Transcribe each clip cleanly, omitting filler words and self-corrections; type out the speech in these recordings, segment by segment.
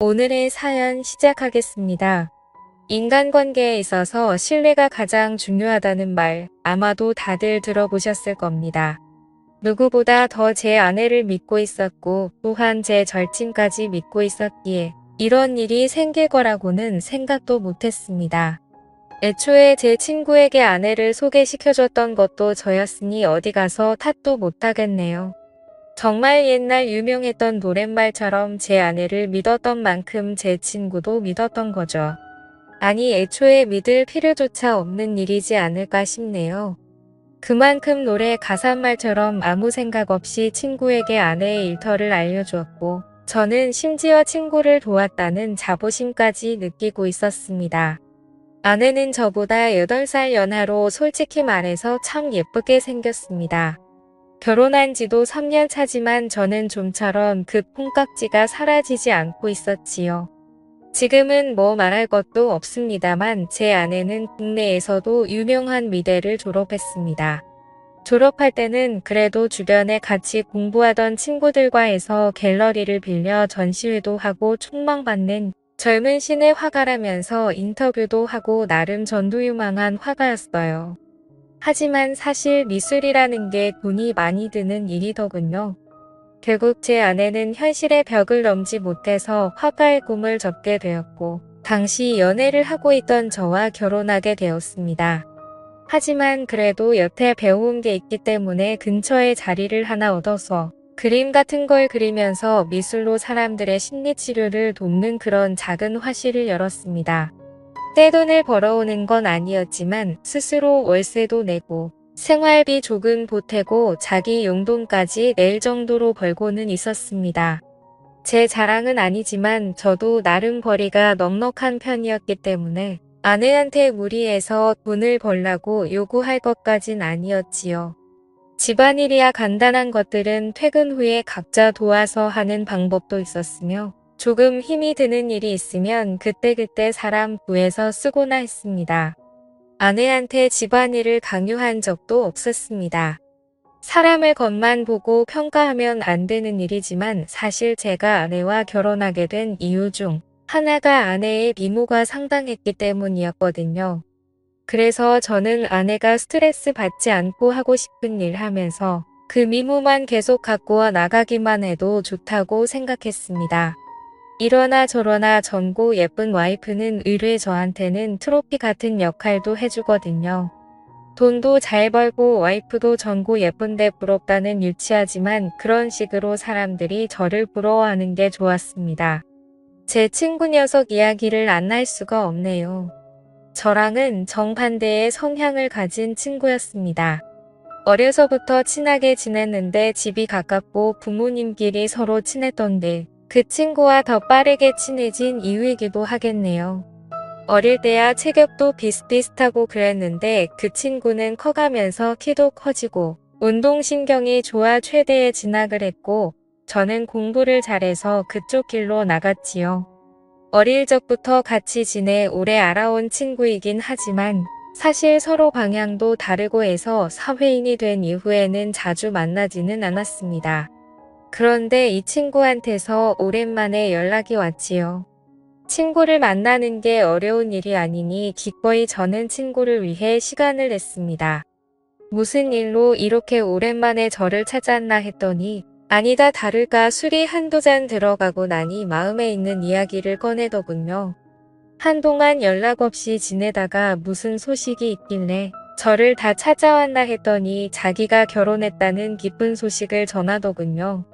오늘의 사연 시작하겠습니다. 인간관계에 있어서 신뢰가 가장 중요하다는 말 아마도 다들 들어보셨을 겁니다. 누구보다 더 제 아내를 믿고 있었고 또한 제 절친까지 믿고 있었기에 이런 일이 생길 거라고는 생각도 못했습니다. 애초에 제 친구에게 아내를 소개시켜줬던 것도 저였으니 어디 가서 탓도 못하겠네요. 정말 옛날 유명했던 노랫말처럼 제 아내를 믿었던 만큼 제 친구도 믿었던 거죠. 아니 애초에 믿을 필요조차 없는 일이지 않을까 싶네요. 그만큼 노래 가사말처럼 아무 생각 없이 친구에게 아내의 일터를 알려주었고 저는 심지어 친구를 도왔다는 자부심까지 느끼고 있었습니다. 아내는 저보다 8살 연하로 솔직히 말해서 참 예쁘게 생겼습니다. 결혼한 지도 3년 차지만 저는 좀처럼 그 콩깍지가 사라지지 않고 있었지요. 지금은 뭐 말할 것도 없습니다만 제 아내는 국내에서도 유명한 미대를 졸업했습니다. 졸업할 때는 그래도 주변에 같이 공부하던 친구들과 해서 갤러리를 빌려 전시회도 하고 촉망받는 젊은 신의 화가라면서 인터뷰도 하고 나름 전도유망한 화가였어요. 하지만 사실 미술이라는 게 돈이 많이 드는 일이더군요. 결국 제 아내는 현실의 벽을 넘지 못해서 화가의 꿈을 접게 되었고 당시 연애를 하고 있던 저와 결혼하게 되었습니다. 하지만 그래도 여태 배워온 게 있기 때문에 근처에 자리를 하나 얻어서 그림 같은 걸 그리면서 미술로 사람들의 심리치료를 돕는 그런 작은 화실을 열었습니다. 떼돈을 벌어오는 건 아니었지만 스스로 월세도 내고 생활비 조금 보태고 자기 용돈까지 낼 정도로 벌고는 있었습니다. 제 자랑은 아니지만 저도 나름 벌이가 넉넉한 편이었기 때문에 아내한테 무리해서 돈을 벌라고 요구할 것까진 아니었지요. 집안일이야 간단한 것들은 퇴근 후에 각자 도와서 하는 방법도 있었으며 조금 힘이 드는 일이 있으면 그때그때 사람 구해서 쓰고나 했습니다. 아내한테 집안일을 강요한 적도 없었습니다. 사람을 겉만 보고 평가하면 안 되는 일이지만 사실 제가 아내와 결혼하게 된 이유 중 하나가 아내의 미모가 상당했기 때문이었거든요. 그래서 저는 아내가 스트레스 받지 않고 하고 싶은 일 하면서 그 미모만 계속 갖고 나가기만 해도 좋다고 생각했습니다. 이러나 저러나 젊고 예쁜 와이프는 의뢰 저한테는 트로피 같은 역할도 해주거든요. 돈도 잘 벌고 와이프도 젊고 예쁜데 부럽다는 유치하지만 그런 식으로 사람들이 저를 부러워하는 게 좋았습니다. 제 친구 녀석 이야기를 안 할 수가 없네요. 저랑은 정반대의 성향을 가진 친구였습니다. 어려서부터 친하게 지냈는데 집이 가깝고 부모님끼리 서로 친했던데 그 친구와 더 빠르게 친해진 이유이기도 하겠네요. 어릴 때야 체격도 비슷비슷하고 그랬는데 그 친구는 커가면서 키도 커지고 운동신경이 좋아 최대에 진학을 했고 저는 공부를 잘해서 그쪽 길로 나갔지요. 어릴 적부터 같이 지내 오래 알아온 친구이긴 하지만 사실 서로 방향도 다르고 해서 사회인이 된 이후에는 자주 만나지는 않았습니다. 그런데 이 친구한테서 오랜만에 연락이 왔지요. 친구를 만나는 게 어려운 일이 아니니 기꺼이 저는 친구를 위해 시간을 냈습니다. 무슨 일로 이렇게 오랜만에 저를 찾았나 했더니 아니다 다를까 술이 한두 잔 들어가고 나니 마음에 있는 이야기를 꺼내더군요. 한동안 연락 없이 지내다가 무슨 소식이 있길래 저를 다 찾아왔나 했더니 자기가 결혼했다는 기쁜 소식을 전하더군요.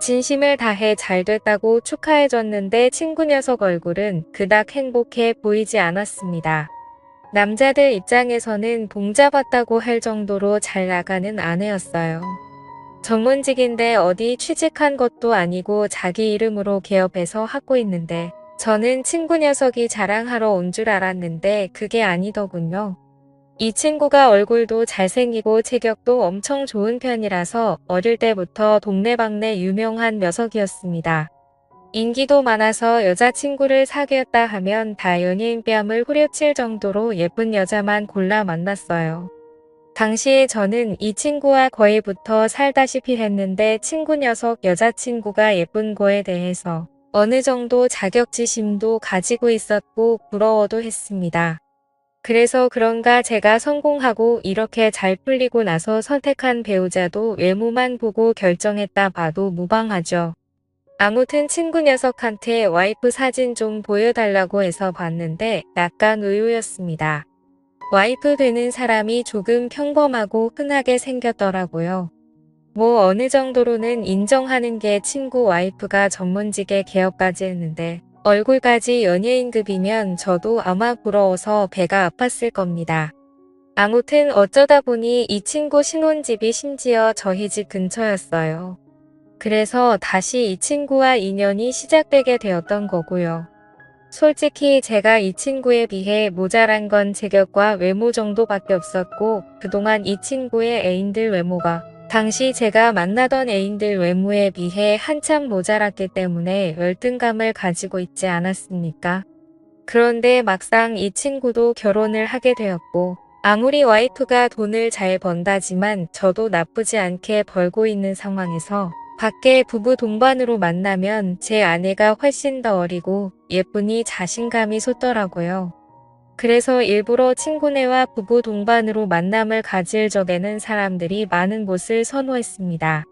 진심을 다해 잘 됐다고 축하해줬는데 친구 녀석 얼굴은 그닥 행복해 보이지 않았습니다. 남자들 입장에서는 봉잡았다고 할 정도로 잘 나가는 아내였어요. 전문직인데 어디 취직한 것도 아니고 자기 이름으로 개업해서 하고 있는데 저는 친구 녀석이 자랑하러 온 줄 알았는데 그게 아니더군요. 이 친구가 얼굴도 잘생기고 체격도 엄청 좋은 편이라서 어릴 때부터 동네방네 유명한 녀석이었습니다. 인기도 많아서 여자친구를 사귀었다 하면 다 연예인 뺨을 후려칠 정도로 예쁜 여자만 골라 만났어요. 당시에 저는 이 친구와 거의 붙어 살다시피 했는데 친구 녀석 여자친구가 예쁜 거에 대해서 어느 정도 자격지심도 가지고 있었고 부러워도 했습니다. 그래서 그런가 제가 성공하고 이렇게 잘 풀리고 나서 선택한 배우자도 외모만 보고 결정했다 봐도 무방하죠. 아무튼 친구 녀석한테 와이프 사진 좀 보여달라고 해서 봤는데 약간 의외였습니다. 와이프 되는 사람이 조금 평범하고 흔하게 생겼더라고요. 뭐 어느 정도로는 인정하는 게 친구 와이프가 전문직의 개업까지 했는데 얼굴까지 연예인급이면 저도 아마 부러워서 배가 아팠을 겁니다. 아무튼 어쩌다 보니 이 친구 신혼집이 심지어 저희 집 근처였어요. 그래서 다시 이 친구와 인연이 시작되게 되었던 거고요. 솔직히 제가 이 친구에 비해 모자란 건 체격과 외모 정도밖에 없었고 그동안 이 친구의 애인들 외모가 당시 제가 만나던 애인들 외모에 비해 한참 모자랐기 때문에 열등감을 가지고 있지 않았습니까? 그런데 막상 이 친구도 결혼을 하게 되었고 아무리 와이프가 돈을 잘 번다지만 저도 나쁘지 않게 벌고 있는 상황에서 밖에 부부 동반으로 만나면 제 아내가 훨씬 더 어리고 예쁘니 자신감이 솟더라고요. 그래서 일부러 친구네와 부부 동반으로 만남을 가질 적에는 사람들이 많은 곳을 선호했습니다.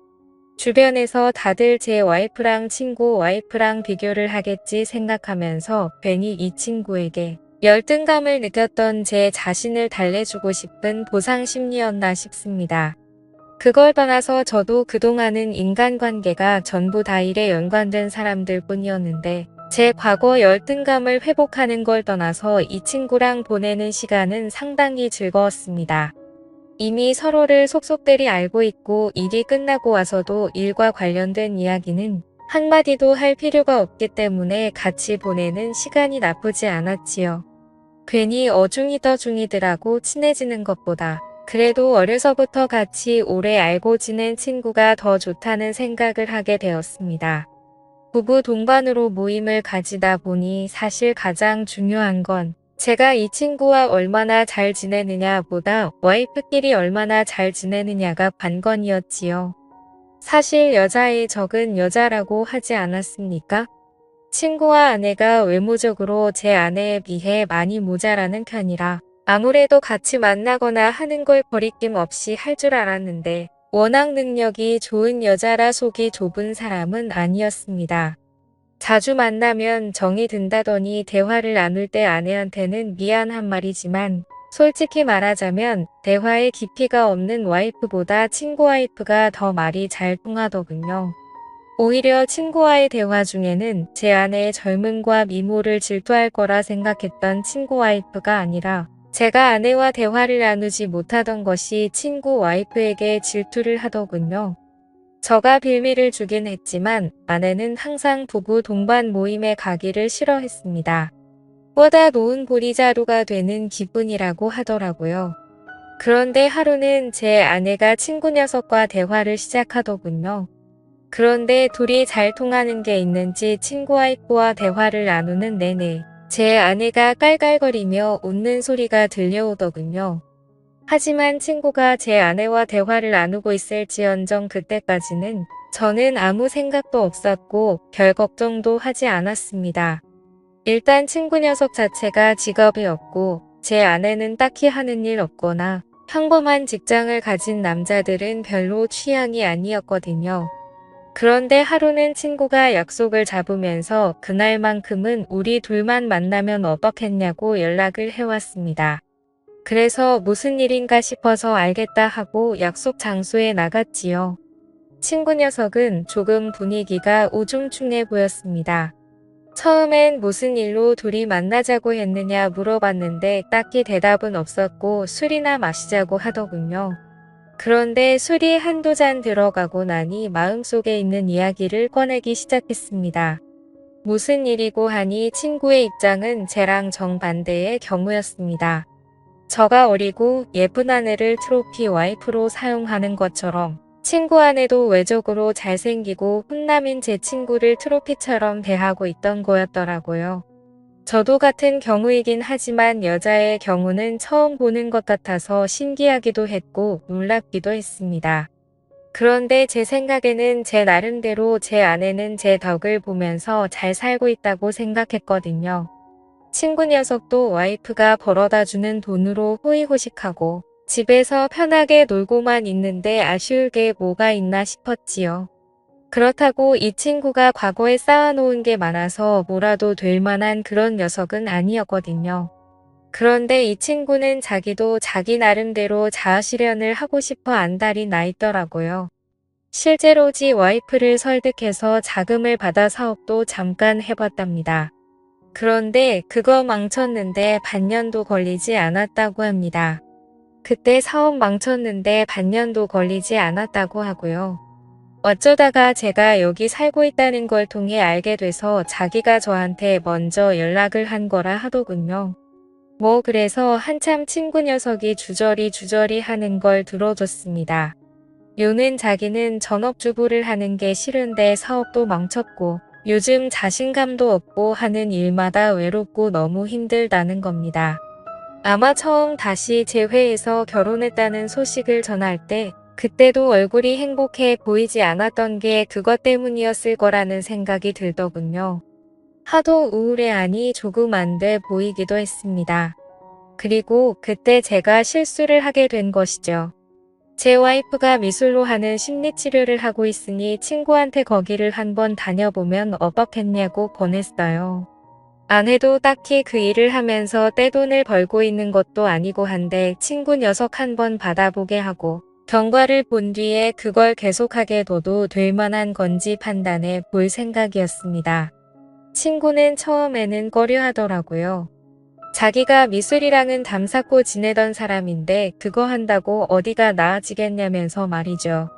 주변에서 다들 제 와이프랑 친구 와이프랑 비교를 하겠지 생각하면서 괜히 이 친구에게 열등감을 느꼈던 제 자신을 달래주고 싶은 보상 심리였나 싶습니다. 그걸 떠나서 저도 그동안은 인간관계가 전부 다 일에 연관된 사람들 뿐이었는데 제 과거 열등감을 회복하는 걸 떠나서 이 친구랑 보내는 시간은 상당히 즐거웠습니다. 이미 서로를 속속들이 알고 있고 일이 끝나고 와서도 일과 관련된 이야기는 한마디도 할 필요가 없기 때문에 같이 보내는 시간이 나쁘지 않았지요. 괜히 어중이더중이들하고 친해지는 것보다 그래도 어려서부터 같이 오래 알고 지낸 친구가 더 좋다는 생각을 하게 되었습니다. 부부 동반으로 모임을 가지다 보니 사실 가장 중요한 건 제가 이 친구와 얼마나 잘 지내느냐 보다 와이프끼리 얼마나 잘 지내느냐가 관건이었지요. 사실 여자의 적은 여자라고 하지 않았습니까? 친구와 아내가 외모적으로 제 아내에 비해 많이 모자라는 편이라 아무래도 같이 만나거나 하는 걸 거리낌 없이 할 줄 알았는데 워낙 능력이 좋은 여자라 속이 좁은 사람은 아니었습니다. 자주 만나면 정이 든다더니 대화를 나눌 때 아내한테는 미안한 말이지만 솔직히 말하자면 대화에 깊이가 없는 와이프보다 친구 와이프가 더 말이 잘 통하더군요. 오히려 친구와의 대화 중에는 제 아내의 젊음과 미모를 질투할 거라 생각했던 친구 와이프가 아니라 제가 아내와 대화를 나누지 못하던 것이 친구 와이프에게 질투를 하더군요. 저가 빌미를 주긴 했지만 아내는 항상 부부 동반 모임에 가기를 싫어했습니다. 보다 놓은 보리자루가 되는 기분이라고 하더라고요. 그런데 하루는 제 아내가 친구 녀석과 대화를 시작하더군요. 그런데 둘이 잘 통하는 게 있는지 친구 와이프와 대화를 나누는 내내 제 아내가 깔깔거리며 웃는 소리가 들려오더군요. 하지만 친구가 제 아내와 대화를 나누고 있을지언정 그때까지는 저는 아무 생각도 없었고 별 걱정도 하지 않았습니다. 일단 친구 녀석 자체가 직업이 없고 제 아내는 딱히 하는 일 없거나 평범한 직장을 가진 남자들은 별로 취향이 아니었거든요. 그런데 하루는 친구가 약속을 잡으면서 그날만큼은 우리 둘만 만나면 어떻겠냐고 연락을 해왔습니다. 그래서 무슨 일인가 싶어서 알겠다 하고 약속 장소에 나갔지요. 친구 녀석은 조금 분위기가 우중충해 보였습니다. 처음엔 무슨 일로 둘이 만나자고 했느냐 물어봤는데 딱히 대답은 없었고 술이나 마시자고 하더군요. 그런데 술이 한두 잔 들어가고 나니 마음속에 있는 이야기를 꺼내기 시작했습니다. 무슨 일이고 하니 친구의 입장은 쟤랑 정반대의 경우였습니다. 저가 어리고 예쁜 아내를 트로피 와이프로 사용하는 것처럼 친구 아내도 외적으로 잘생기고 훈남인 제 친구를 트로피처럼 대하고 있던 거였더라고요. 저도 같은 경우이긴 하지만 여자의 경우는 처음 보는 것 같아서 신기하기도 했고 놀랍기도 했습니다. 그런데 제 생각에는 제 나름대로 제 아내는 제 덕을 보면서 잘 살고 있다고 생각했거든요. 친구 녀석도 와이프가 벌어다 주는 돈으로 호의호식하고 집에서 편하게 놀고만 있는데 아쉬울 게 뭐가 있나 싶었지요. 그렇다고 이 친구가 과거에 쌓아놓은 게 많아서 뭐라도 될 만한 그런 녀석은 아니었거든요. 그런데 이 친구는 자기도 자기 나름대로 자아실현을 하고 싶어 안달이 나 있더라고요. 실제로 지 와이프를 설득해서 자금을 받아 사업도 잠깐 해봤답니다. 그런데 그거 망쳤는데 반년도 걸리지 않았다고 합니다. 그때 사업 망쳤는데 반년도 걸리지 않았다고 하고요. 어쩌다가 제가 여기 살고 있다는 걸 통해 알게 돼서 자기가 저한테 먼저 연락을 한 거라 하더군요. 뭐 그래서 한참 친구 녀석이 주저리 하는 걸 들어줬습니다. 요는 자기는 전업주부를 하는 게 싫은데 사업도 망쳤고 요즘 자신감도 없고 하는 일마다 외롭고 너무 힘들다는 겁니다. 아마 처음 다시 재회해서 결혼했다는 소식을 전할 때 그때도 얼굴이 행복해 보이지 않았던 게 그것 때문이었을 거라는 생각이 들더군요. 하도 우울해하니 조금 안 돼 보이기도 했습니다. 그리고 그때 제가 실수를 하게 된 것이죠. 제 와이프가 미술로 하는 심리치료를 하고 있으니 친구한테 거기를 한번 다녀보면 어떻겠냐고 권했어요. 아내도 딱히 그 일을 하면서 떼돈을 벌고 있는 것도 아니고 한데 친구 녀석 한번 받아보게 하고 경과를 본 뒤에 그걸 계속하게 둬도 될 만한 건지 판단해 볼 생각이었습니다. 친구는 처음에는 꺼려 하더라고요. 자기가 미술이랑은 담쌓고 지내던 사람인데 그거 한다고 어디가 나아지겠냐면서 말이죠.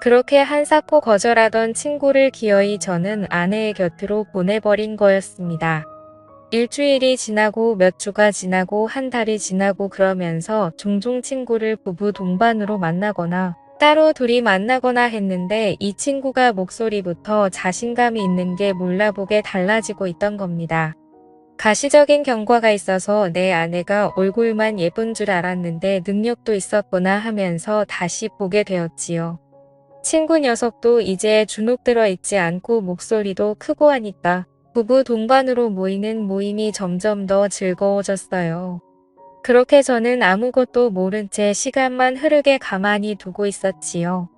그렇게 한사코 거절하던 친구를 기어이 저는 아내의 곁으로 보내버린 거였습니다. 일주일이 지나고 몇 주가 지나고 한 달이 지나고 그러면서 종종 친구를 부부 동반으로 만나거나 따로 둘이 만나거나 했는데 이 친구가 목소리부터 자신감이 있는 게 몰라보게 달라지고 있던 겁니다. 가시적인 경과가 있어서 내 아내가 얼굴만 예쁜 줄 알았는데 능력도 있었구나 하면서 다시 보게 되었지요. 친구 녀석도 이제 주눅 들어 있지 않고 목소리도 크고 하니까 부부 동반으로 모이는 모임이 점점 더 즐거워졌어요. 그렇게 저는 아무것도 모른 채 시간만 흐르게 가만히 두고 있었지요.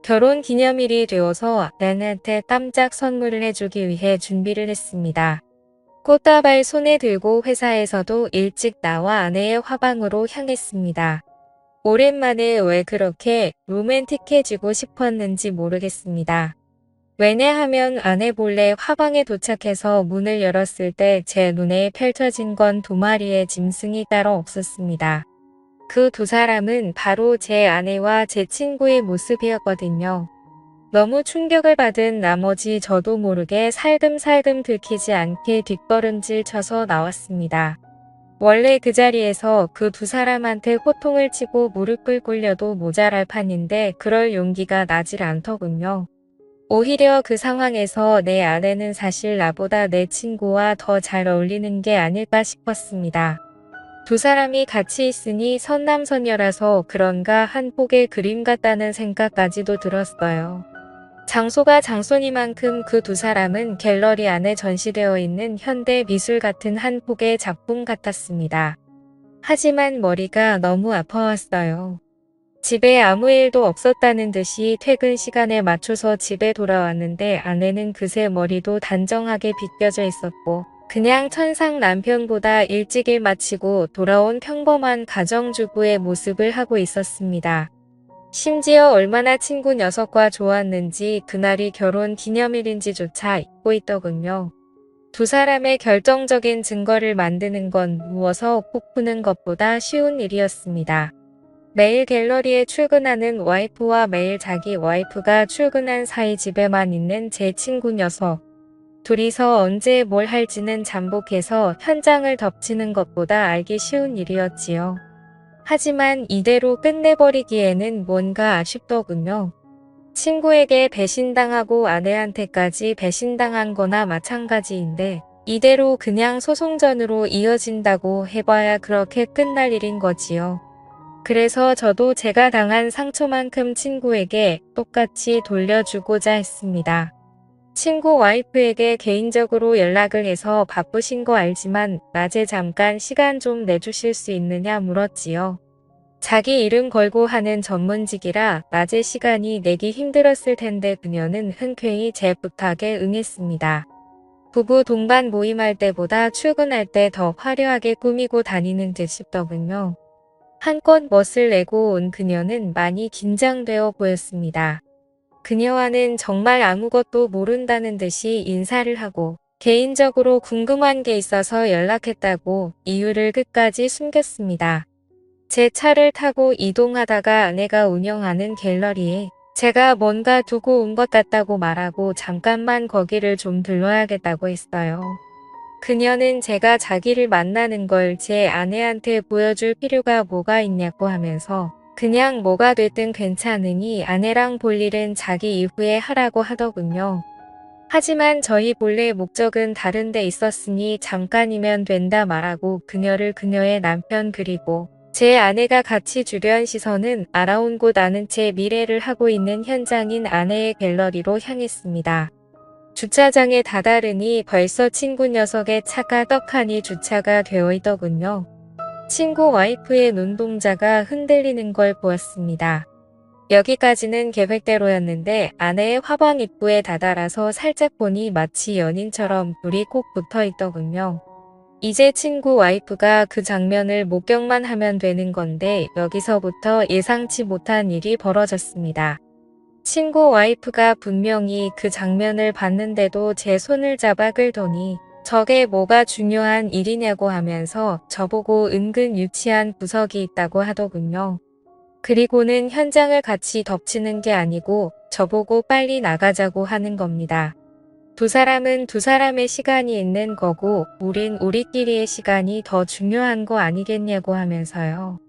결혼 기념일이 되어서 아내한테 깜짝 선물을 해주기 위해 준비를 했습니다. 꽃다발 손에 들고 회사에서도 일찍 나와 아내의 화방으로 향했습니다. 오랜만에 왜 그렇게 로맨틱해지고 싶었는지 모르겠습니다. 왜냐하면 아내 몰래 화방에 도착해서 문을 열었을 때 제 눈에 펼쳐진 건 두 마리의 짐승이 따로 없었습니다. 그 두 사람은 바로 제 아내와 제 친구의 모습이었거든요. 너무 충격을 받은 나머지 저도 모르게 살금살금 들키지 않게 뒷걸음질 쳐서 나왔습니다. 원래 그 자리에서 그 두 사람한테 호통을 치고 무릎을 꿇려도 모자랄 판인데 그럴 용기가 나질 않더군요. 오히려 그 상황에서 내 아내는 사실 나보다 내 친구와 더 잘 어울리는 게 아닐까 싶었습니다. 두 사람이 같이 있으니 선남선녀라서 그런가 한 폭의 그림 같다는 생각까지도 들었어요. 장소가 장소니만큼 그 두 사람은 갤러리 안에 전시되어 있는 현대 미술 같은 한 폭의 작품 같았습니다. 하지만 머리가 너무 아파왔어요. 집에 아무 일도 없었다는 듯이 퇴근 시간에 맞춰서 집에 돌아왔는데 아내는 그새 머리도 단정하게 빗겨져 있었고 그냥 천상 남편보다 일찍 일 마치고 돌아온 평범한 가정주부의 모습을 하고 있었습니다. 심지어 얼마나 친구 녀석과 좋았는지 그날이 결혼 기념일인지조차 잊고 있더군요. 두 사람의 결정적인 증거를 만드는 건 누워서 코 푸는 것보다 쉬운 일이었습니다. 매일 갤러리에 출근하는 와이프와 매일 자기 와이프가 출근한 사이 집에만 있는 제 친구 녀석. 둘이서 언제 뭘 할지는 잠복해서 현장을 덮치는 것보다 알기 쉬운 일이었지요. 하지만 이대로 끝내버리기에는 뭔가 아쉽더군요. 친구에게 배신당하고 아내한테까지 배신당한 거나 마찬가지인데 이대로 그냥 소송전으로 이어진다고 해봐야 그렇게 끝날 일인 거지요. 그래서 저도 제가 당한 상처만큼 친구에게 똑같이 돌려주고자 했습니다. 친구 와이프에게 개인적으로 연락을 해서 바쁘신 거 알지만 낮에 잠깐 시간 좀 내주실 수 있느냐 물었지요. 자기 이름 걸고 하는 전문직이라 낮에 시간이 내기 힘들었을 텐데 그녀는 흔쾌히 제 부탁에 응했습니다. 부부 동반 모임할 때보다 출근할 때 더 화려하게 꾸미고 다니는 듯 싶더군요. 한껏 멋을 내고 온 그녀는 많이 긴장되어 보였습니다. 그녀와는 정말 아무것도 모른다는 듯이 인사를 하고 개인적으로 궁금한 게 있어서 연락했다고 이유를 끝까지 숨겼습니다. 제 차를 타고 이동하다가 아내가 운영하는 갤러리에 제가 뭔가 두고 온 것 같다고 말하고 잠깐만 거기를 좀 들러야겠다고 했어요. 그녀는 제가 자기를 만나는 걸 제 아내한테 보여줄 필요가 뭐가 있냐고 하면서 그냥 뭐가 됐든 괜찮으니 아내랑 볼 일은 자기 이후에 하라고 하더군요. 하지만 저희 본래 목적은 다른 데 있었으니 잠깐이면 된다 말하고 그녀를 그녀의 남편 그리고 제 아내가 같이 주려한 시선은 알아온 곳 아는 채 미래를 하고 있는 현장인 아내의 갤러리로 향했습니다. 주차장에 다다르니 벌써 친구 녀석의 차가 떡하니 주차가 되어 있더군요. 친구 와이프의 눈동자가 흔들리는 걸 보았습니다. 여기까지는 계획대로였는데 아내의 화방 입구에 다다라서 살짝 보니 마치 연인처럼 둘이 꼭 붙어 있더군요. 이제 친구 와이프가 그 장면을 목격만 하면 되는 건데 여기서부터 예상치 못한 일이 벌어졌습니다. 친구 와이프가 분명히 그 장면을 봤는데도 제 손을 잡아 끌더니 저게 뭐가 중요한 일이냐고 하면서 저보고 은근 유치한 구석이 있다고 하더군요. 그리고는 현장을 같이 덮치는 게 아니고 저보고 빨리 나가자고 하는 겁니다. 두 사람은 두 사람의 시간이 있는 거고 우린 우리끼리의 시간이 더 중요한 거 아니겠냐고 하면서요.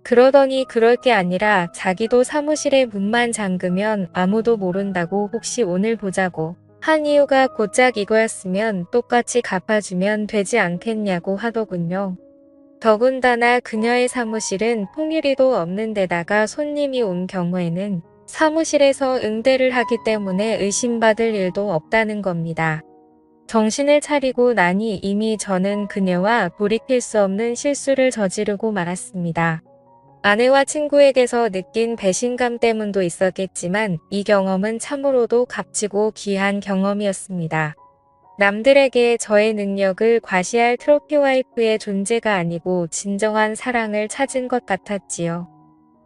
그러더니 그럴 게 아니라 자기도 사무실에 문만 잠그면 아무도 모른다고 혹시 오늘 보자고 한 이유가 곧작 이거였으면 똑같이 갚아주면 되지 않겠냐고 하더군요. 더군다나 그녀의 사무실은 통유리도 없는 데다가 손님이 온 경우에는 사무실에서 응대를 하기 때문에 의심받을 일도 없다는 겁니다. 정신을 차리고 나니 이미 저는 그녀와 돌이킬 수 없는 실수를 저지르고 말았습니다. 아내와 친구에게서 느낀 배신감 때문도 있었겠지만 이 경험은 참으로도 값지고 귀한 경험이었습니다. 남들에게 저의 능력을 과시할 트로피 와이프의 존재가 아니고 진정한 사랑을 찾은 것 같았지요.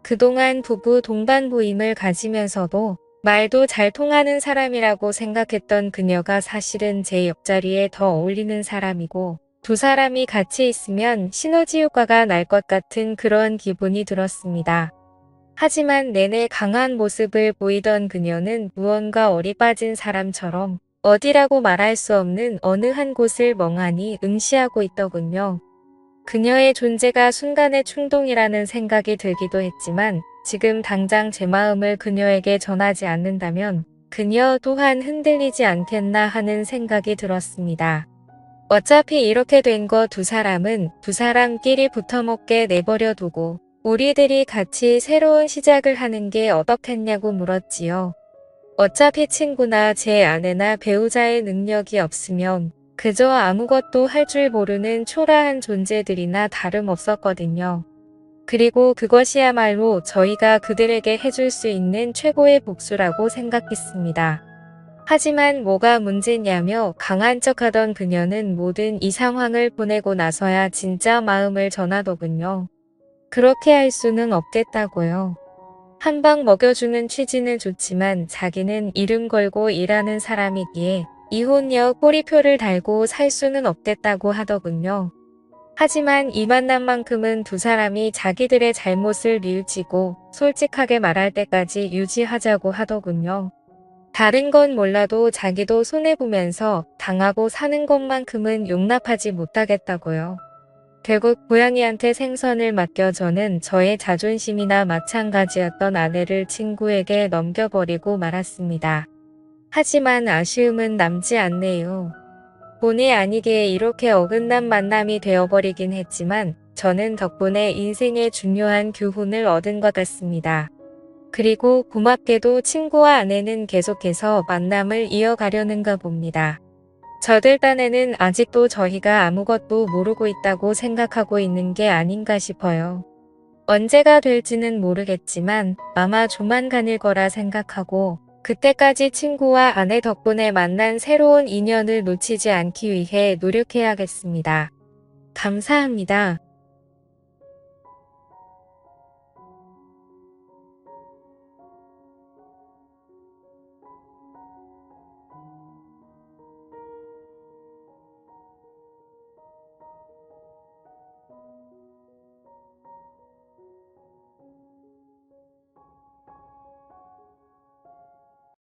그동안 부부 동반 모임을 가지면서도 말도 잘 통하는 사람이라고 생각했던 그녀가 사실은 제 옆자리에 더 어울리는 사람이고 두 사람이 같이 있으면 시너지 효과가 날 것 같은 그런 기분이 들었습니다. 하지만 내내 강한 모습을 보이던 그녀는 무언가 어리 빠진 사람처럼 어디라고 말할 수 없는 어느 한 곳을 멍하니 응시하고 있더군요. 그녀의 존재가 순간의 충동이라는 생각이 들기도 했지만 지금 당장 제 마음을 그녀에게 전하지 않는다면 그녀 또한 흔들리지 않겠나 하는 생각이 들었습니다. 어차피 이렇게 된 거 두 사람은 두 사람끼리 붙어먹게 내버려 두고 우리들이 같이 새로운 시작을 하는 게 어떻겠냐고 물었지요. 어차피 친구나 제 아내나 배우자의 능력이 없으면 그저 아무것도 할 줄 모르는 초라한 존재들이나 다름없었거든요. 그리고 그것이야말로 저희가 그들에게 해줄 수 있는 최고의 복수라고 생각했습니다. 하지만 뭐가 문제냐며 강한 척하던 그녀는 모든 이 상황을 보내고 나서야 진짜 마음을 전하더군요. 그렇게 할 수는 없겠다고요. 한 방 먹여주는 취지는 좋지만 자기는 이름 걸고 일하는 사람이기에 이혼녀 꼬리표를 달고 살 수는 없겠다고 하더군요. 하지만 이 만남만큼은 두 사람이 자기들의 잘못을 뉘우치고 솔직하게 말할 때까지 유지하자고 하더군요. 다른 건 몰라도 자기도 손해보면서 당하고 사는 것만큼은 용납하지 못하겠다고요. 결국 고양이한테 생선을 맡겨 저는 저의 자존심이나 마찬가지였던 아내를 친구에게 넘겨버리고 말았습니다. 하지만 아쉬움은 남지 않네요. 본의 아니게 이렇게 어긋난 만남이 되어버리긴 했지만 저는 덕분에 인생의 중요한 교훈을 얻은 것 같습니다. 그리고 고맙게도 친구와 아내는 계속해서 만남을 이어가려는가 봅니다. 저들 딴에는 아직도 저희가 아무것도 모르고 있다고 생각하고 있는 게 아닌가 싶어요. 언제가 될지는 모르겠지만 아마 조만간일 거라 생각하고 그때까지 친구와 아내 덕분에 만난 새로운 인연을 놓치지 않기 위해 노력해야겠습니다. 감사합니다.